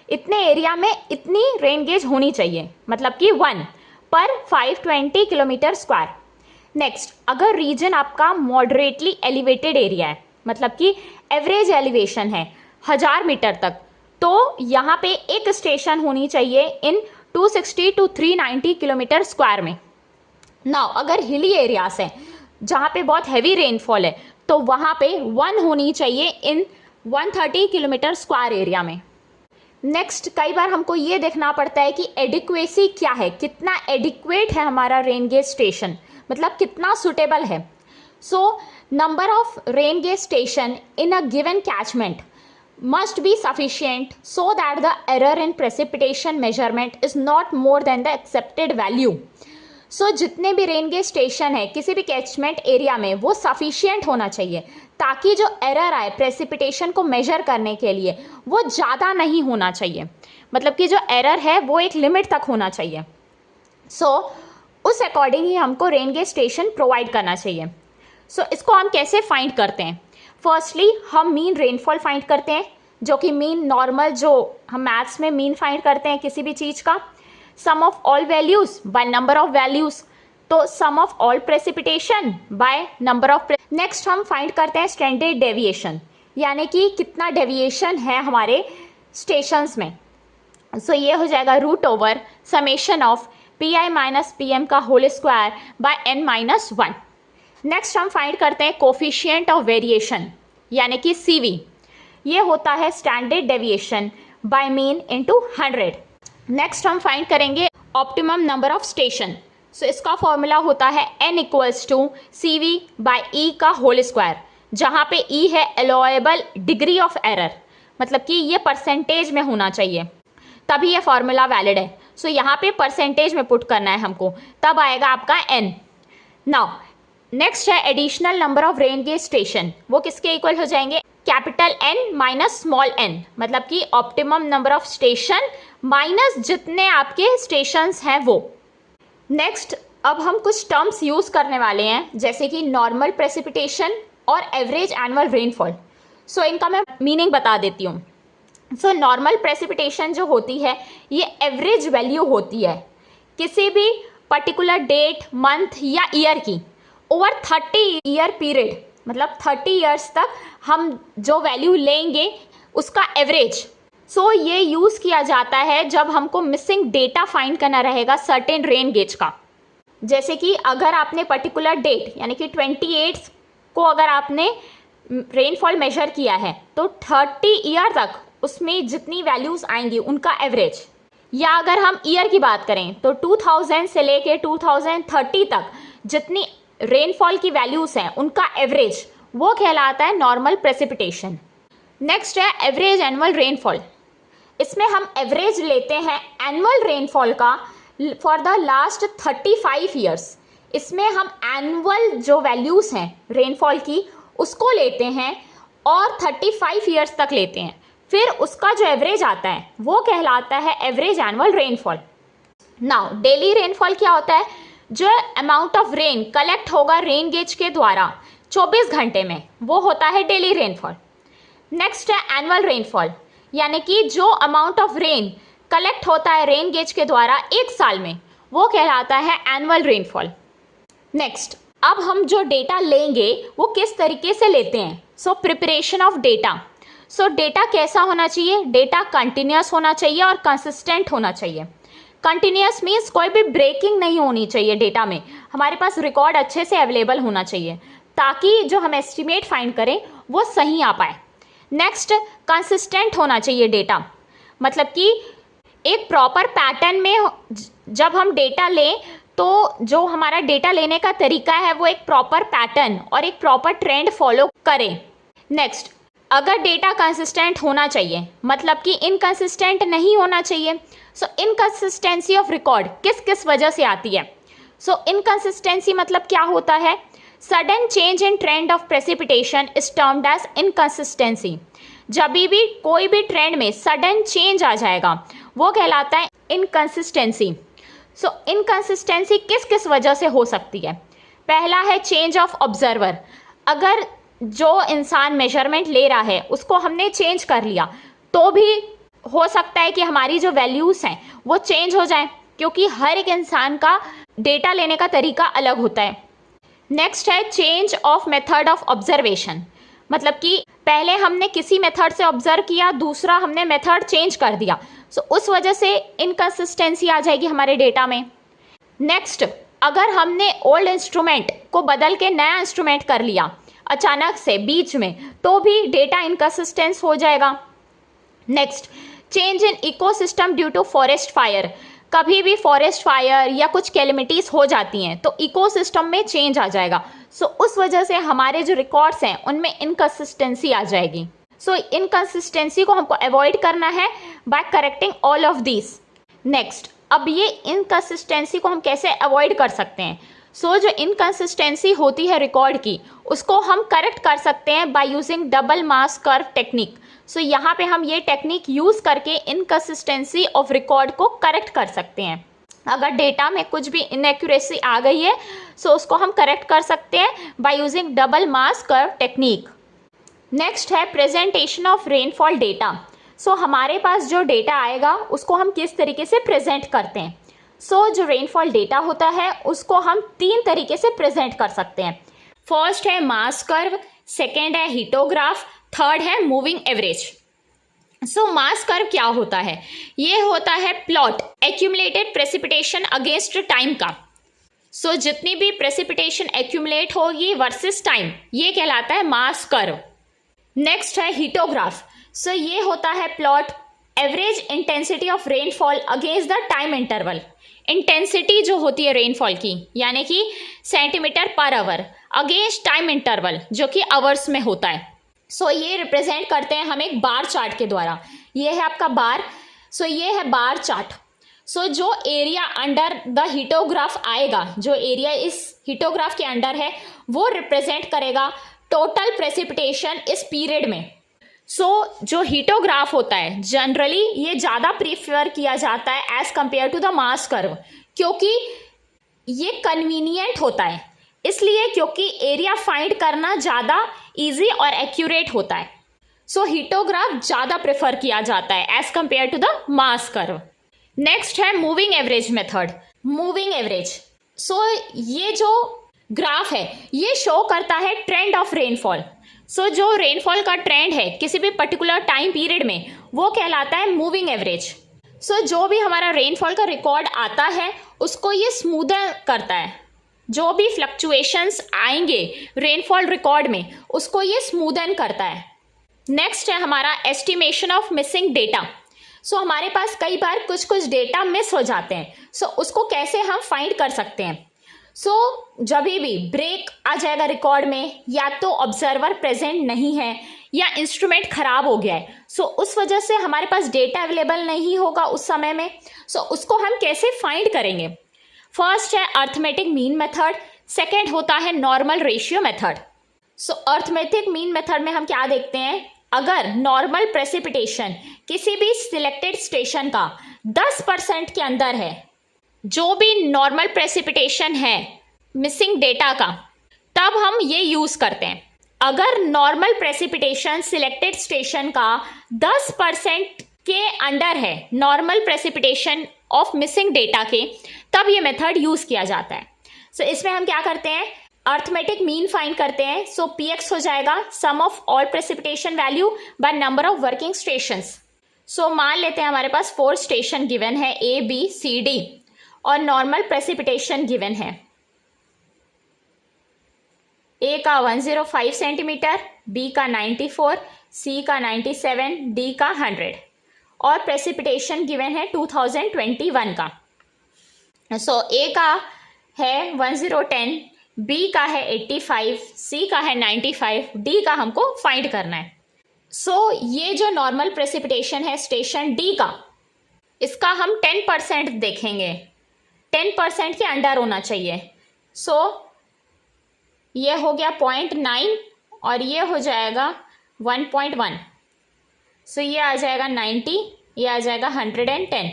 इतने एरिया में इतनी रेन गेज होनी चाहिए, मतलब कि 1 पर 520 किलोमीटर स्क्वायर। नेक्स्ट, अगर रीजन आपका मॉडरेटली एलिवेटेड एरिया है, मतलब कि एवरेज एलिवेशन है 1000 मीटर तक, तो यहाँ पे एक स्टेशन होनी चाहिए इन 260 to 390 किलोमीटर स्क्वायर में। नाउ अगर हिली एरियाज है जहाँ पे बहुत हैवी रेनफॉल है तो वहाँ पे 1 होनी चाहिए इन 130 किलोमीटर स्क्वायर एरिया में। नेक्स्ट, कई बार हमको ये देखना पड़ता है कि एडिक्वेसी क्या है, कितना एडिक्वेट है हमारा रेन गेज स्टेशन, मतलब कितना सुटेबल है। So number of rain gauge station in a given catchment must be sufficient so that the error in precipitation measurement is not more than the accepted value. So जितने भी rain gauge station है किसी भी catchment area में वो sufficient होना चाहिए ताकि जो एरर आए प्रेसिपिटेशन को मेजर करने के लिए वो ज़्यादा नहीं होना चाहिए, मतलब कि जो एरर है वो एक लिमिट तक होना चाहिए। उस अकॉर्डिंग ही हमको रेन गेज स्टेशन प्रोवाइड करना चाहिए। इसको हम कैसे फाइंड करते हैं? फर्स्टली हम मीन रेनफॉल फाइंड करते हैं, जो कि मीन नॉर्मल जो हम मैथ्स में मीन फाइंड करते हैं किसी भी चीज़ का। Sum of all values by number of values, तो sum of all precipitation by number of. Next हम फाइंड करते हैं स्टैंडर्ड डेविएशन, यानी कि कितना डेविएशन है हमारे स्टेशंस में। ये हो जाएगा √/ समेशन ऑफ PI - PM का whole square by n-1। Next हम फाइंड करते हैं कोफिशिएंट ऑफ वेरिएशन, यानी कि CV। ये होता है standard deviation by mean into 100। Next हम फाइंड करेंगे ऑप्टिमम नंबर ऑफ स्टेशन। इसका फॉर्मूला होता है n = CV बाय E का होल स्क्वायर, जहाँ पे E है अलाउएबल डिग्री ऑफ एरर, मतलब कि ये परसेंटेज में होना चाहिए तभी ये फॉर्मूला वैलिड है। यहाँ पे परसेंटेज में पुट करना है हमको, तब आएगा आपका n। नाउ नेक्स्ट है additional number of rain gauge station, वो किसके इक्वल हो जाएंगे? कैपिटल N - स्मॉल n, मतलब कि optimum number of station minus जितने आपके स्टेशंस हैं वो। नेक्स्ट अब हम कुछ टर्म्स यूज़ करने वाले हैं, जैसे कि नॉर्मल प्रेसिपिटेशन और एवरेज एनुअल रेनफॉल। इनका मैं मीनिंग बता देती हूँ। नॉर्मल प्रेसिपिटेशन जो होती है ये एवरेज वैल्यू होती है किसी भी पर्टिकुलर डेट, मंथ या ईयर की ओवर 30 ईयर पीरियड, मतलब 30 ईयर्स तक हम जो वैल्यू लेंगे उसका एवरेज। ये यूज़ किया जाता है जब हमको मिसिंग डेटा फाइंड करना रहेगा सर्टेन रेन गेज का। जैसे कि अगर आपने पर्टिकुलर डेट यानी कि 28 को अगर आपने रेनफॉल मेजर किया है तो 30 ईयर तक उसमें जितनी वैल्यूज़ आएंगी उनका एवरेज। या अगर हम ईयर की बात करें तो 2000 से लेके 2030 तक जितनी रेनफॉल की वैल्यूज़ हैं उनका एवरेज, वो कहलाता है नॉर्मल प्रेसिपिटेशन। नेक्स्ट है एवरेज एनुअल रेनफॉल। इसमें हम एवरेज लेते हैं एनुअल रेनफॉल का फॉर द लास्ट 35 ईयर्स। इसमें हम एनुअल जो वैल्यूज़ हैं रेनफॉल की उसको लेते हैं और 35 ईयर्स तक लेते हैं, फिर उसका जो एवरेज आता है वो कहलाता है average annual rainfall. Now daily rainfall क्या होता है? जो अमाउंट ऑफ रेन कलेक्ट होगा रेन गेज के द्वारा 24 घंटे में, वो होता है डेली रेनफॉल। नेक्स्ट है एनुअल रेनफॉल, यानी कि जो अमाउंट ऑफ रेन कलेक्ट होता है रेन गेज के द्वारा एक साल में, वो कहलाता है एनुअल रेनफॉल। नेक्स्ट अब हम जो डेटा लेंगे वो किस तरीके से लेते हैं? Preparation of data. डेटा कैसा होना चाहिए? डेटा कंटिन्यूस होना चाहिए और कंसिस्टेंट होना चाहिए। कंटिन्यूस मीन्स कोई भी ब्रेकिंग नहीं होनी चाहिए डेटा में, हमारे पास रिकॉर्ड अच्छे से अवेलेबल होना चाहिए ताकि जो हम एस्टिमेट फाइंड करें वो सही आ पाए। नेक्स्ट कंसिस्टेंट होना चाहिए डेटा, मतलब कि एक प्रॉपर पैटर्न में जब हम डेटा लें तो जो हमारा डेटा लेने का तरीका है वो एक प्रॉपर पैटर्न और एक प्रॉपर ट्रेंड फॉलो करें। नेक्स्ट अगर डेटा कंसिस्टेंट होना चाहिए, मतलब कि इनकंसिस्टेंट नहीं होना चाहिए। सो इनकंसिस्टेंसी ऑफ रिकॉर्ड किस किस वजह से आती है? सो इनकंसिस्टेंसी मतलब क्या होता है? Sudden change in trend of precipitation is termed as inconsistency. जब भी कोई भी ट्रेंड में सडन चेंज आ जाएगा वो कहलाता है इनकंसिस्टेंसी। सो इनकंसिस्टेंसी किस किस वजह से हो सकती है? पहला है चेंज ऑफ ऑब्जर्वर। अगर जो इंसान मेजरमेंट ले रहा है उसको हमने चेंज कर लिया तो भी हो सकता है कि हमारी जो वैल्यूज़ हैं वो चेंज हो जाएं, क्योंकि हर एक इंसान का डेटा लेने का तरीका अलग होता है। नेक्स्ट है change of method of observation, मतलब कि पहले हमने किसी मेथड से ऑब्जर्व किया, दूसरा हमने मेथड चेंज कर दिया, सो उस वजह से इनकंसिस्टेंसी आ जाएगी हमारे डेटा में। नेक्स्ट, अगर हमने ओल्ड इंस्ट्रूमेंट को बदल के नया इंस्ट्रूमेंट कर लिया अचानक से बीच में, तो भी डेटा इनकंसिस्टेंस हो जाएगा। Next, change in ecosystem due to forest fire. कभी भी फॉरेस्ट फायर या कुछ कैलेमिटीज हो जाती हैं तो इकोसिस्टम में चेंज आ जाएगा, सो उस वजह से हमारे जो रिकॉर्ड्स हैं उनमें इनकंसिस्टेंसी आ जाएगी। सो इनकंसिस्टेंसी को हमको अवॉइड करना है by correcting all of this. Next, अब ये इनकंसिस्टेंसी को हम कैसे अवॉइड कर सकते हैं? सो जो इनकंसिस्टेंसी होती है रिकॉर्ड की उसको हम करेक्ट कर सकते हैं by using double mass curve technique. So यहाँ पे हम ये टेक्निक यूज़ करके इनकंसिस्टेंसी ऑफ रिकॉर्ड को करेक्ट कर सकते हैं। अगर डेटा में कुछ भी इनएक्यूरेसी आ गई है सो उसको हम करेक्ट कर सकते हैं by using double mass curve technique. Next है प्रेजेंटेशन ऑफ रेनफॉल डेटा। सो हमारे पास जो डेटा आएगा उसको हम किस तरीके से प्रेजेंट करते हैं? सो जो रेनफॉल डेटा होता है उसको हम 3 तरीके से प्रेजेंट कर सकते हैं। फर्स्ट है मास कर्व, सेकेंड है हिटोग्राफ, थर्ड है मूविंग एवरेज। सो मास कर्व क्या होता है? ये होता है plot accumulated precipitation against time का। सो जितनी भी प्रेसिपिटेशन एक्यूमुलेट होगी वर्सेस टाइम, ये कहलाता है मास कर्व। नेक्स्ट है हिटोग्राफ। सो ये होता है plot average intensity of rainfall against the time interval. Intensity जो होती है रेनफॉल की, यानी कि centimetre per our against time interval, जो कि आवर्स में होता है। सो ये रिप्रेजेंट करते हैं हम एक बार चार्ट के द्वारा। ये है आपका बार, सो ये है बार चार्ट। सो जो एरिया अंडर द हिटोग्राफ आएगा, जो एरिया इस हिटोग्राफ के अंडर है, वो रिप्रेजेंट करेगा टोटल प्रेसिपिटेशन इस पीरियड में। सो जो हिटोग्राफ होता है जनरली ये ज़्यादा प्रीफर किया जाता है as compare to the mass curve, क्योंकि ये कन्वीनियंट होता है, इसलिए क्योंकि एरिया फाइंड करना ज़्यादा इजी और एक्यूरेट होता है। सो हिटोग्राफ ज़्यादा प्रेफर किया जाता है as compare to the mass curve. Next है moving average method. Moving average, so ये जो ग्राफ है ये शो करता है ट्रेंड ऑफ रेनफॉल। सो जो रेनफॉल का ट्रेंड है किसी भी पर्टिकुलर टाइम पीरियड में वो कहलाता है मूविंग एवरेज। सो जो भी हमारा रेनफॉल का रिकॉर्ड आता है उसको ये स्मूदर करता है। जो भी फ्लक्चुएशंस आएंगे रेनफॉल रिकॉर्ड में उसको ये स्मूदन करता है। नेक्स्ट है हमारा एस्टिमेशन ऑफ मिसिंग डेटा। सो हमारे पास कई बार कुछ डेटा मिस हो जाते हैं, सो उसको कैसे हम फाइंड कर सकते हैं? सो जब भी ब्रेक आ जाएगा रिकॉर्ड में, या तो ऑब्जर्वर प्रेजेंट नहीं है या इंस्ट्रूमेंट खराब हो गया है, सो उस वजह से हमारे पास डेटा अवेलेबल नहीं होगा उस समय में, सो उसको हम कैसे फाइंड करेंगे? फर्स्ट है अर्थमेटिक मीन मेथड, सेकेंड होता है नॉर्मल रेशियो मेथड। सो अर्थमेटिक मीन मेथड में हम क्या देखते हैं? अगर नॉर्मल प्रेसिपिटेशन किसी भी सिलेक्टेड स्टेशन का 10% के अंदर है, जो भी नॉर्मल प्रेसिपिटेशन है मिसिंग डेटा का, तब हम ये यूज़ करते हैं। अगर नॉर्मल प्रेसिपिटेशन सिलेक्टेड स्टेशन का 10% के अंडर है, normal precipitation of missing data के, तब ये मेथड यूज़ किया जाता है। सो इसमें हम क्या करते हैं? अर्थमेटिक मीन फाइंड करते हैं। सो px हो जाएगा sum of all precipitation value by number of working stations. So मान लेते हैं हमारे पास 4 स्टेशन गिवन है A, B, C, D और नॉर्मल प्रेसिपिटेशन गिवन है। A का 105 सेंटीमीटर, B का 94, C का 97, D का 100 और प्रेसिपिटेशन गिवन है 2021 का। सो A का है 1010, B का है 85, C का है 95, D का हमको फाइंड करना है। सो ये जो नॉर्मल प्रेसिपिटेशन है स्टेशन डी का, इसका हम 10% देखेंगे, 10% के अंडर होना चाहिए। सो ये हो गया 0.9 और ये हो जाएगा 1.1। सो ये आ जाएगा 90, ये आ जाएगा 110।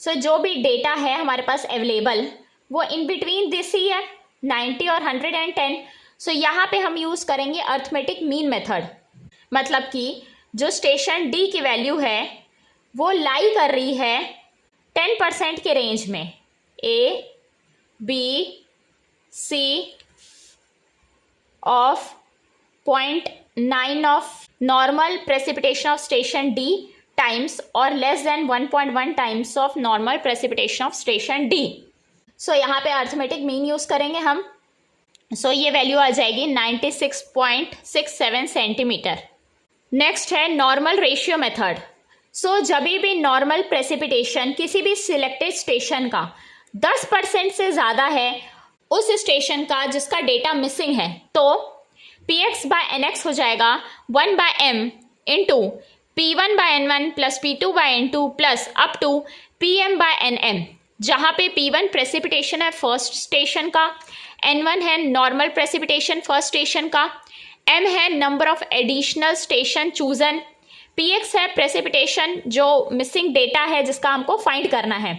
सो जो भी डेटा है हमारे पास अवेलेबल वो इन बिटवीन दिस ही है, 90 और 110। सो यहाँ पे हम यूज़ करेंगे अर्थमेटिक मीन मेथड, मतलब कि जो स्टेशन डी की वैल्यू है वो लाई कर रही है 10% के रेंज में, A B C of 0.9 of normal precipitation of station D times और less than 1.1 times of normal precipitation of station D. So यहाँ पे अर्थमेटिक मीन यूज़ करेंगे हम। सो ये वैल्यू आ जाएगी 96.67 सेंटीमीटर। नेक्स्ट है नॉर्मल रेशियो मेथड। सो जब भी नॉर्मल प्रेसिपिटेशन किसी भी सिलेक्टेड स्टेशन का 10% से ज़्यादा है उस स्टेशन का जिसका डेटा मिसिंग है, तो Px/Nx हो जाएगा 1/m into P1/N1 plus P2/N2 plus up to Pm/Nm, जहाँ पे P1 प्रेसिपिटेशन है फर्स्ट स्टेशन का, N1 है नॉर्मल प्रेसिपिटेशन फर्स्ट स्टेशन का, M है number of additional station chosen, Px है प्रेसिपिटेशन जो मिसिंग डेटा है जिसका हमको फाइंड करना है,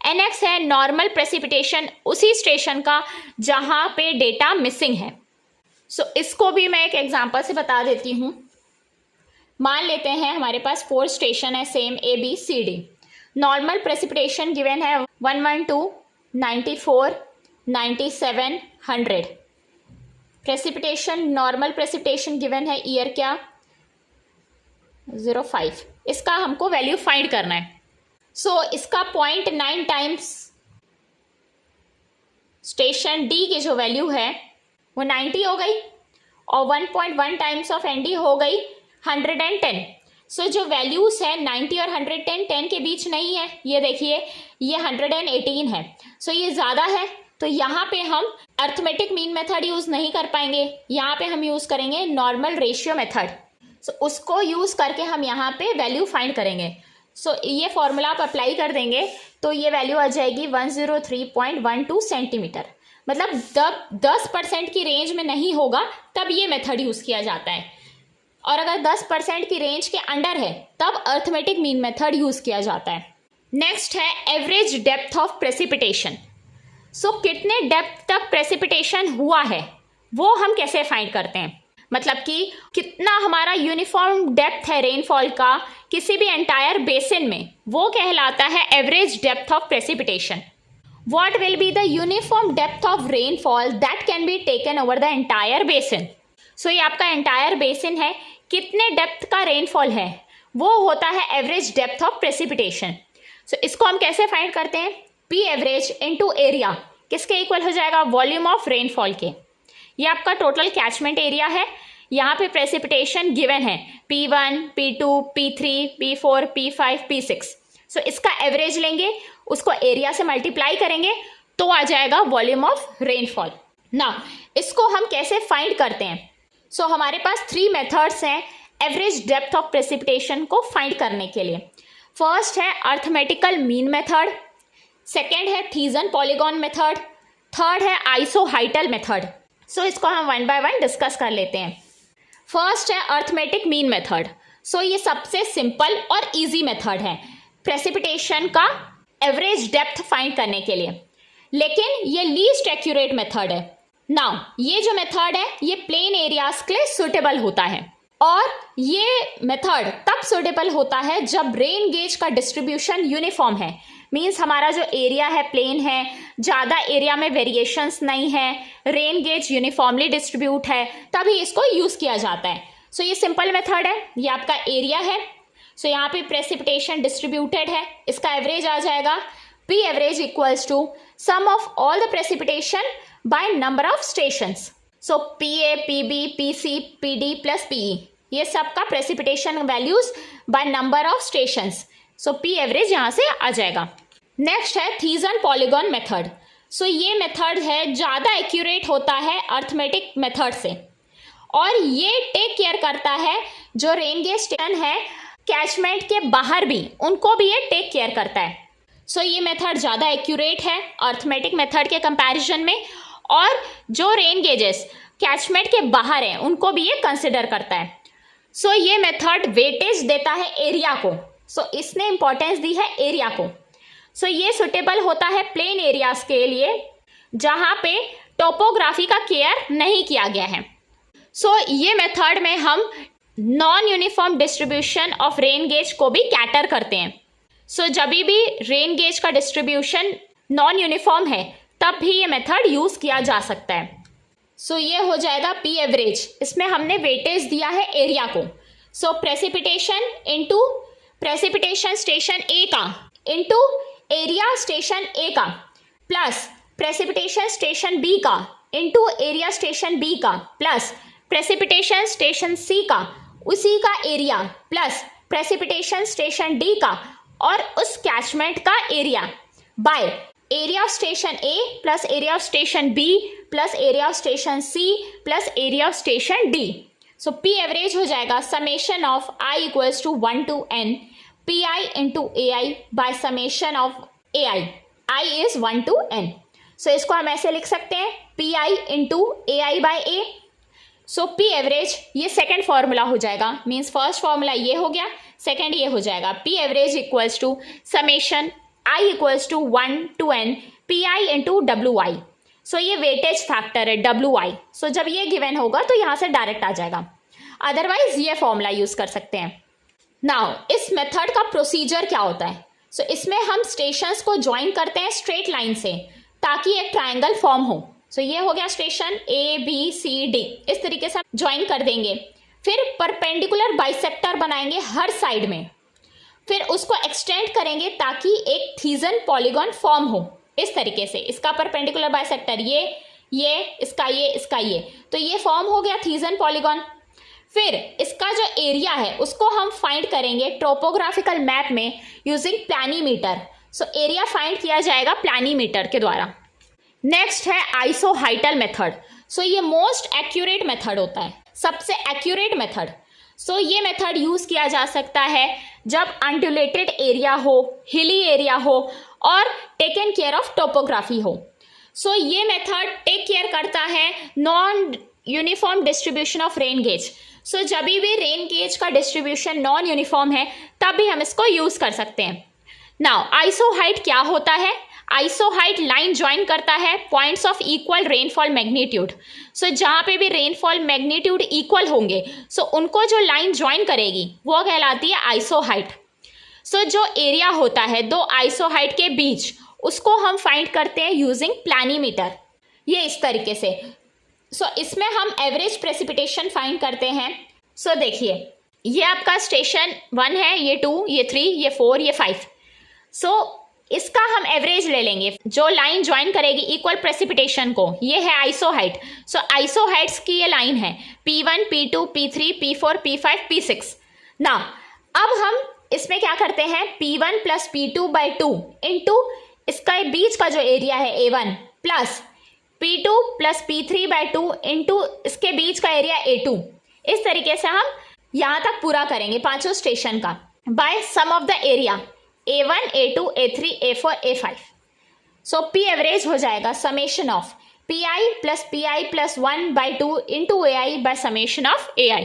Nx है नॉर्मल प्रेसिपिटेशन उसी स्टेशन का जहाँ पे डेटा मिसिंग है। सो इसको भी मैं एक एग्जांपल से बता देती हूँ। मान लेते हैं हमारे पास 4 स्टेशन है same A B C D। Normal precipitation given है 112, 94, 97, 100। प्रेसिपिटेशन नॉर्मल प्रेसिपिटेशन गिवन है ईयर क्या 05। इसका हमको वैल्यू फाइंड करना है। सो इसका 0.9 टाइम्स स्टेशन डी की जो वैल्यू है वो 90 हो गई और 1.1 टाइम्स ऑफ एनडी हो गई 110। सो जो वैल्यूज है 90 और 110 10 के बीच नहीं है, ये देखिए ये 118 है। सो ये ज़्यादा है, तो यहाँ पे हम अर्थमेटिक मीन मेथड यूज़ नहीं कर पाएंगे, यहाँ पे हम यूज़ करेंगे नॉर्मल रेशियो मेथड। सो उसको यूज़ करके हम यहाँ पे वैल्यू फाइंड करेंगे। सो ये फॉर्मूला आप अप्लाई कर देंगे तो ये वैल्यू आ जाएगी 103.12 सेंटीमीटर। मतलब जब 10% की रेंज में नहीं होगा तब ये मेथड यूज़ किया जाता है, और अगर 10% की रेंज के अंडर है तब अर्थमेटिक मीन मेथड यूज़ किया जाता है। नेक्स्ट है एवरेज डेप्थ ऑफ प्रेसिपिटेशन। सो कितने डेप्थ तक प्रेसिपिटेशन हुआ है वो हम कैसे फाइंड करते हैं, मतलब कि कितना हमारा यूनिफॉर्म डेप्थ है रेनफॉल का किसी भी एंटायर बेसिन में, वो कहलाता है average depth of precipitation. What will be the uniform depth of rainfall that can be taken over the entire basin? So ये आपका एंटायर बेसिन है, कितने डेप्थ का रेनफॉल है वो होता है एवरेज डेप्थ ऑफ प्रेसिपिटेशन। सो इसको हम कैसे फाइंड करते हैं, P एवरेज इंटू एरिया किसके इक्वल हो जाएगा, वॉल्यूम ऑफ रेनफॉल के। ये आपका टोटल कैचमेंट एरिया है, यहाँ पे प्रेसिपिटेशन गिवन है P1, P2, P3, P4, P5, P6। सो इसका एवरेज लेंगे, उसको एरिया से मल्टीप्लाई करेंगे तो आ जाएगा वॉल्यूम ऑफ रेनफॉल। ना इसको हम कैसे फाइंड करते हैं, सो हमारे पास 3 मेथड्स हैं एवरेज डेप्थ ऑफ प्रेसिपिटेशन को फाइंड करने के लिए। फर्स्ट है अर्थमेटिकल मीन मेथड, सेकेंड है थीजन पॉलीगॉन मेथड, थर्ड है आइसोहाइटल मेथड। सो इसको हम 1 बाय 1 डिस्कस कर लेते हैं। फर्स्ट है अर्थमेटिक मीन मेथड। सो ये सबसे सिंपल और इजी मेथड है प्रेसिपिटेशन का एवरेज डेप्थ फाइंड करने के लिए, लेकिन ये लीस्ट एक्यूरेट मेथड है। नाउ ये जो मेथड है ये प्लेन एरियाज के लिए सुटेबल होता है, और ये मेथड तब सुटेबल होता है जब रेन गेज का डिस्ट्रीब्यूशन यूनिफॉर्म है। मीन्स हमारा जो एरिया है प्लेन है, ज़्यादा एरिया में वेरिएशंस नहीं है, रेन गेज यूनिफॉर्मली डिस्ट्रीब्यूट है, तभी इसको यूज़ किया जाता है। सो ये सिंपल मेथड है, ये आपका एरिया है। सो यहाँ पे प्रेसिपिटेशन डिस्ट्रीब्यूटेड है, इसका एवरेज आ जाएगा P average equals to sum of all the precipitation by number of stations. So PA, PB, PC, PD plus PE ये सब का precipitation values by number of stations. So P average यहाँ से आ जाएगा। नेक्स्ट है थीजन polygon method. सो ये method है ज़्यादा एक्यूरेट होता है अर्थमेटिक मेथड से, और ये टेक केयर करता है जो रेन गेज स्टेशन है कैचमेंट के बाहर भी, उनको भी ये टेक केयर करता है। सो ये मेथड ज़्यादा एक्यूरेट है अर्थमेटिक मेथड के कंपैरिजन में, और जो रेन गेजेस कैचमेंट के बाहर हैं उनको भी ये कंसिडर करता है। सो ये मेथड वेटेज देता है एरिया को। सो इसने इंपॉर्टेंस दी है एरिया को। सो ये सुटेबल होता है प्लेन एरियाज के लिए जहाँ पे टोपोग्राफी का केयर नहीं किया गया है। सो ये मेथड में हम non uniform distribution of rain gauge को भी कैटर करते हैं। सो जब भी रेन गेज का डिस्ट्रीब्यूशन नॉन यूनिफॉर्म है तब भी ये मेथड यूज़ किया जा सकता है। सो ये हो जाएगा पी एवरेज, इसमें हमने वेटेज दिया है एरिया को। So precipitation into precipitation station A का इनटू एरिया स्टेशन ए का प्लस प्रेसिपिटेशन स्टेशन बी का इनटू एरिया स्टेशन बी का प्लस प्रेसिपिटेशन स्टेशन सी का उसी का area plus precipitation station D का और उस कैचमेंट का area by area of station A plus area of station B plus area of station C plus area of station D. So P average हो जाएगा summation of I equals to 1 to n P I into A I by summation of A I is 1 to n। So इसको हम ऐसे लिख सकते हैं P I into A I by A. So P average ये second formula हो जाएगा, means first formula ये हो गया, सेकेंड ये हो जाएगा P average equals to summation I equals to 1 to n P I into W I. So ये वेटेज फैक्टर है डब्ल्यू आई। सो जब ये गिवन होगा तो यहाँ से डायरेक्ट आ जाएगा, अदरवाइज ये फॉर्मूला यूज कर सकते हैं। नाउ इस मेथड का प्रोसीजर क्या होता है? सो इसमें हम स्टेशंस को ज्वाइन करते हैं स्ट्रेट लाइन से ताकि एक ट्रायंगल फॉर्म हो। सो ये हो गया station A B C D, इस तरीके से ज्वाइन कर देंगे। फिर परपेंडिकुलर बाइसेक्टर बनाएंगे हर साइड में, फिर उसको एक्सटेंड करेंगे ताकि एक थीजन पॉलीगॉन फॉर्म हो इस तरीके से। इसका परपेंडिकुलर बाइसेक्टर ये इसका ये, तो ये फॉर्म हो गया थीजन पॉलीगॉन। फिर इसका जो एरिया है उसको हम फाइंड करेंगे टोपोग्राफिकल मैप में using planimeter. So area find किया जाएगा प्लानीमीटर के द्वारा। नेक्स्ट है आइसोहाइटल मेथड। सो ये मोस्ट एक्यूरेट मेथड होता है, सबसे एक्यूरेट मेथड। सो ये मेथड यूज किया जा सकता है जब अनड्यूलेटेड एरिया हो, हिली एरिया हो और टेकन केयर ऑफ टोपोग्राफी हो। सो ये मेथड टेक केयर करता है non uniform distribution of rain gauge. So जब भी रेन गेज का डिस्ट्रीब्यूशन नॉन यूनिफॉर्म है तब भी हम इसको यूज कर सकते हैं। नाउ आइसोहाइट क्या होता है? आइसोहाइट लाइन ज्वाइन करता है points of equal rainfall magnitude. So जहाँ पे भी रेनफॉल मैग्नीट्यूड इक्वल होंगे सो उनको जो लाइन ज्वाइन करेगी वो कहलाती है आइसोहाइट। सो जो एरिया होता है दो आइसोहाइट के बीच उसको हम फाइंड करते हैं यूजिंग प्लानीमीटर, ये इस तरीके से। सो इसमें हम एवरेज प्रेसिपिटेशन फाइंड करते हैं। सो देखिए ये आपका स्टेशन 1 है, ये 2, ये 3, ये 4, ये 5। सो इसका हम एवरेज ले लेंगे जो लाइन ज्वाइन करेगी इक्वल प्रेसिपिटेशन को, ये है आइसोहाइट। सो आइसोहाइट्स की ये लाइन है P1, P2, P3, P4, P5, P6। ना अब हम इसमें क्या करते हैं P1 प्लस P2/2 इंटू इसका बीच का जो एरिया है A1 plus P2 plus P3/2 into इसके बीच का एरिया A2। इस तरीके से हम यहाँ तक पूरा करेंगे पांचों स्टेशन का by sum of the area A1, A2, A3, A4, A5। So P average हो जाएगा summation of PI plus PI plus 1/2 into AI by summation of AI।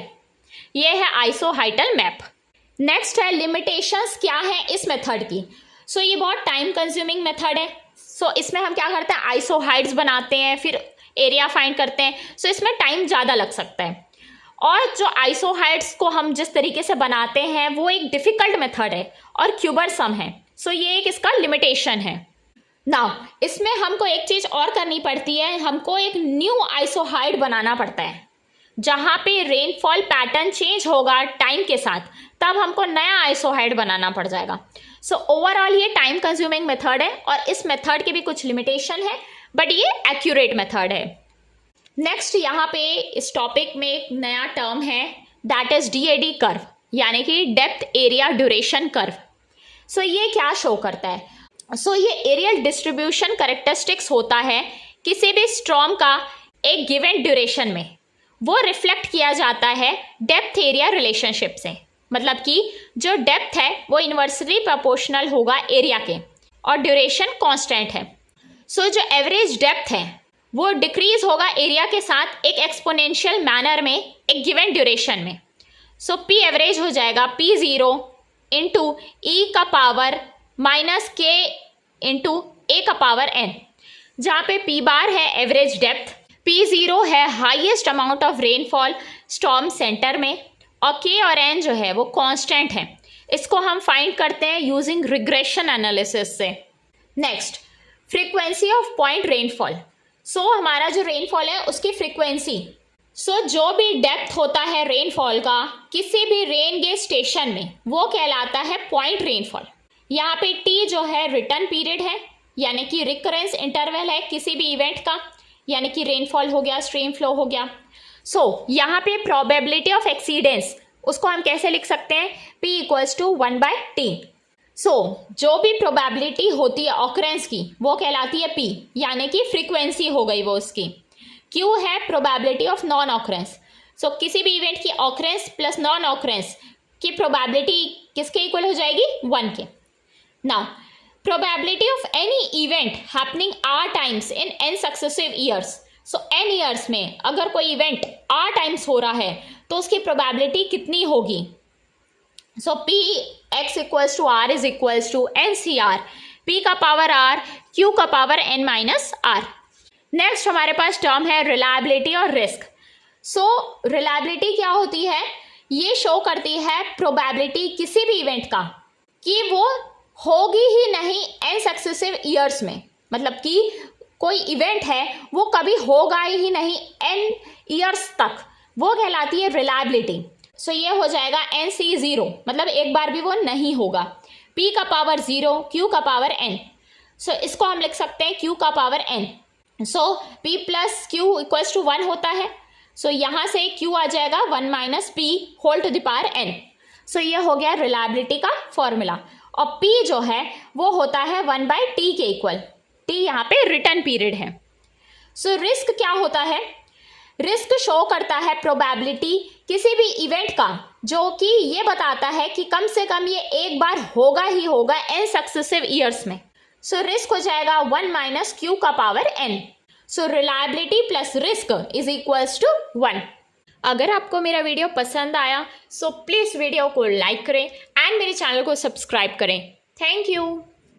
ये है आइसोहाइटल मैप। नेक्स्ट है लिमिटेशंस क्या है इस मेथड की। सो ये बहुत टाइम कंज्यूमिंग मेथड है। सो इसमें हम क्या करते हैं आइसोहाइट्स बनाते हैं फिर एरिया फाइंड करते हैं। सो इसमें टाइम ज़्यादा लग सकता है और जो आइसोहाइट्स को हम जिस तरीके से बनाते हैं वो एक डिफ़िकल्ट मेथड है और क्यूबरसम है। सो ये एक इसका लिमिटेशन है। नाउ इसमें हमको एक चीज़ और करनी पड़ती है, हमको एक न्यू आइसोहाइट बनाना पड़ता है जहाँ पे रेनफॉल पैटर्न चेंज होगा टाइम के साथ, तब हमको नया आइसोहाइट बनाना पड़ जाएगा। सो ओवरऑल ये टाइम कंज्यूमिंग मेथड है और इस मेथड के भी कुछ लिमिटेशन है बट ये एक्यूरेट मेथड है। नेक्स्ट यहाँ पे इस टॉपिक में एक नया टर्म है दैट इज DAD कर्व, यानी कि डेप्थ एरिया ड्यूरेशन कर्व। सो ये क्या शो करता है? सो ये एरियल डिस्ट्रीब्यूशन कैरेक्टरिस्टिक्स होता है किसी भी स्टॉर्म का एक गिवन ड्यूरेशन में। वो रिफ्लेक्ट किया जाता है डेप्थ एरिया रिलेशनशिप से। मतलब कि जो डेप्थ है वो इन्वर्सली प्रोपोर्शनल होगा एरिया के और ड्यूरेशन कांस्टेंट है। सो जो एवरेज डेप्थ है वो डिक्रीज होगा एरिया के साथ एक एक्सपोनेंशियल मैनर में एक गिवन ड्यूरेशन में। सो पी एवरेज हो जाएगा P0 इंटू ई का पावर माइनस के इंटू ए का पावर n, जहाँ पे P बार है एवरेज डेप्थ, P0 है highest amount of rainfall storm centre में, और K और N जो है वो कांस्टेंट है। इसको हम फाइंड करते हैं यूजिंग रिग्रेशन एनालिसिस से। Next, frequency of point rainfall. So हमारा जो रेनफॉल है उसकी फ्रीक्वेंसी, जो भी डेप्थ होता है रेनफॉल का किसी भी रेन गेज स्टेशन में वो कहलाता है पॉइंट रेनफॉल। यहाँ पे T जो है रिटर्न पीरियड है, यानी कि रिकरेंस इंटरवल है किसी भी इवेंट का, यानी कि रेनफॉल हो गया, स्ट्रीम फ्लो हो गया। यहाँ पे प्रोबेबिलिटी ऑफ एक्सीडेंस उसको हम कैसे लिख सकते हैं, P इक्वल्स टू 1/T। जो भी प्रोबेबिलिटी होती है ऑकरेंस की वो कहलाती है P, यानी कि फ्रीक्वेंसी हो गई वो उसकी। Q है प्रोबेबिलिटी ऑफ नॉन ऑकरेंस। किसी भी इवेंट की ऑकरेंस प्लस नॉन ऑकरेंस की प्रोबेबिलिटी किसके इक्वल हो जाएगी, 1 के। Now probability of any event happening R times in n successive years. n years में अगर कोई इवेंट R टाइम्स हो रहा है तो उसकी प्रोबेबिलिटी कितनी होगी। P x equals to R is equals to NCR, P का पावर R, Q का power n minus R। Next हमारे पास टर्म है रिलायबिलिटी और रिस्क। रिलायबिलिटी क्या होती है, ये शो करती है प्रोबेबिलिटी किसी भी इवेंट का कि वो होगी ही नहीं n सक्सेसिव ईयर्स में। मतलब कि कोई इवेंट है वो कभी होगा ही नहीं n ईयर्स तक, वो कहलाती है रिलायबिलिटी। ये हो जाएगा NC0, मतलब एक बार भी वो नहीं होगा। P का पावर 0, Q का पावर n। इसको हम लिख सकते हैं Q का power n। P plus Q equals to 1 होता है। यहाँ से Q आ जाएगा 1 minus P whole to the power n। ये हो गया रिलायबिलिटी का फॉर्मूला। और P जो है वो होता है 1/T के इक्वल। T यहाँ पे रिटर्न पीरियड है। रिस्क क्या होता है, रिस्क शो करता है प्रोबेबिलिटी किसी भी इवेंट का जो कि ये बताता है कि कम से कम ये एक बार होगा ही होगा n सक्सेसिव ईयर्स में। रिस्क हो जाएगा 1 माइनस Q का power n। Reliability plus risk is equals to 1। अगर आपको मेरा वीडियो पसंद आया प्लीज़ वीडियो को लाइक करें एंड मेरे चैनल को सब्सक्राइब करें। Thank you.